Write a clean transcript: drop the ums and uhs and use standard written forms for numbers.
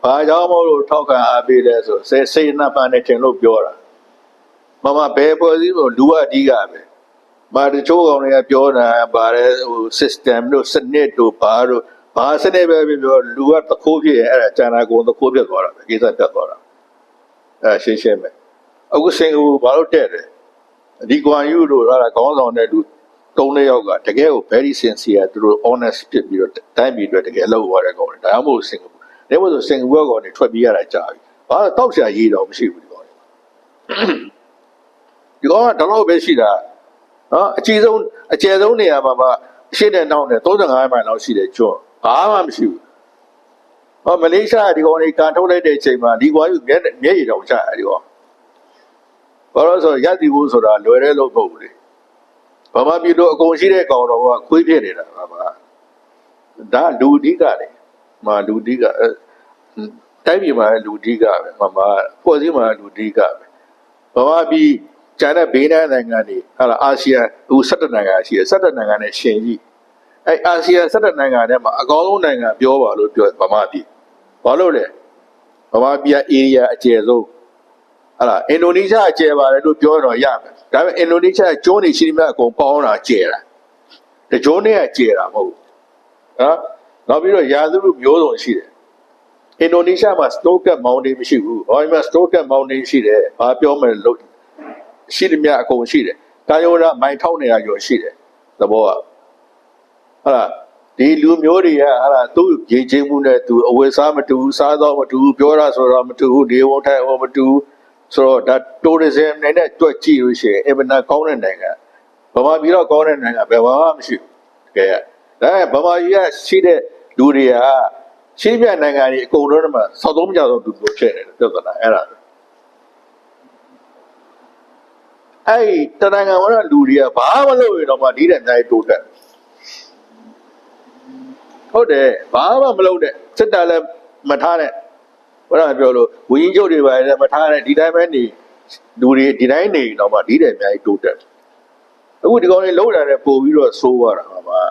ဘာကြောင့်မို့လို့ထောက်ခံအားပေးလဲဆိုစေနာပန်နဲ့ထင်လို့ပြောတာမဘယ်ပေါ်စည်းလို့လူအဓိကပဲမာတချို့ကောင်တွေကပြောတာဗါလဲဟို system တို့စနစ်တို့ဘာစနစ်ပဲပြောလူကတခိုးဖြစ်ရင်အဲ့ဒါကျန်တာကိုတခိုးပြတ်သွားတာပဲကိစ္စပြတ်သွားတာရှင်းပဲအခုစင်ကူဘာလို့တဲ့တယ်ဒီကွန်ယူတို့ဟာခေါင်းဆောင်တဲ့လူ3ယောက်ကတကယ်ကို very sincere သူတို့ honest ဖြစ်ပြီးတော့တိုင်းပြည်အတွက်တကယ်လောက်သွားတဲ့ကောင်တွေဒါမှမဟုတ်စင်ကူဒါမှမဟုတ်စင်ကူကောင်တွေထွက်ပြေးရတာကြာပြီဘာတောက်ရှာရေးတော့မရှိဘူးဒီကောင်တွေဒီကောင်ကတော့ပဲရှိတာနော်အကြီးဆုံးအကျယ်ဆုံးနေရာမှာရှေ့နဲ့နောက်နဲ့35မိုင်လောက်ရှိတယ်ကျွန်းဘာမှမရှိဘူးမလေးရှားဒီကောင်တွေကန်ထုတ်လိုက်တဲ့အချိန်မှာဒီကွာယူမျက်ရည်တောင်ချတယ်ဒီကောင်ဘာလို့ဆိုရက်တီဘူးဆိုတာလွယ်တဲ့လို့မဟုတ်ဘူးလေဘာမှပြည်လို့အကုန်ရှိတဲ့ကောင်တော်ကခွေးဖြစ်နေတာပါဒါလူအဓိကလေလူအဓိကတိုင်းပြည်မှာလူအဓိကပဲဖွဲ့စည်းမှာလူအဓိကပဲဘာမှပြည်ကျန်တဲ့ဘေးနိုင်ငံတွေဟာလားအာဆီယံသူ17နိုင်ငံရှိတယ်17နိုင်ငံနဲ့ရှင်ကြီးအာဆီယံ17နိုင်ငံထဲမှာအကောင်းဆုံးနိုင်ငံပြောပါလို့ပြောဗမာပြည်ဘာလို့လဲဗမာပြည်က area အကျယ်ဆုံးဟာလားအင်ဒိုနီးရှားအကျယ်ပါတယ်လို့ပြောတော့ရမယ်ဒါပေမဲ့အင်ဒိုနီးရှားကျွန်းတွေရှိမှအကုန်ပေါင်းတာကျယ်တာတကျွန်းတွေကကျယ်တာမဟုတ်ဘူးနောက်ပြီးတော့ရာသီဥတုမျိုးစုံရှိတယ်အင်ဒိုနီးရှားမှာ Snowcat Mountain မရှိဘူးဟောဒီမှာ Snowcat Mountain ရှိတယ်ဘာပြောမလဲလို့ရှိတယ်မြအကုန်ရှိတယ်ကာယိုရာမိုင်1200ကျော်ရှိတယ်သဘောကဟာလားဒီလူမျိုးတွေကဟာလားသူ့ရေချင်းမှုနဲ့သူအဝယ်စားမတူဘူးစားတော့မတူဘူးပြောတာဆိုတော့မတူဘူးနေဝန်ထိုင်အောင်မတူဘူးဆိုတော့ဒါ tourism နဲ့တွက်ကြည့်လို့ရှိရင်အင်မတန်ကောင်းတဲ့နိုင်ငံဗမာပြည်တော့ကောင်းတဲ့နိုင်ငံဘယ်မှာမှမရှိဘူးတကယ်ဒါဗမာပြည်ကရှိတဲ့လူတွေကရှင်းပြနိုင်ငံတွေအကုန်လုံးမှာစောက်သုံးကြတော့သူတို့ဖြစ်နေတယ်ပြဿနာအဲ့ဒါတနိုင်ငံမှာလူတွေကဘာမလုပ်ရင်တော့မှဒီတဲ့အတိုင်းတိုးတက်ဟုတ်တယ်ဘာမှမလုပ်နဲ့စစ်တပ်လည်းမထားနဲ့ဘာလို့ပြောလို့ဝင်းကြီးချုပ်တွေပါလည်းမထားနဲ့ဒီတိုင်းပဲနေလူတွေဒီတိုင်းနေတော့မှဒီတဲ့အများကြီးတိုးတက်အခုဒီကောင်တွေလုံးတာနဲ့ပို့ပြီးတော့ဆိုးသွားတာပါ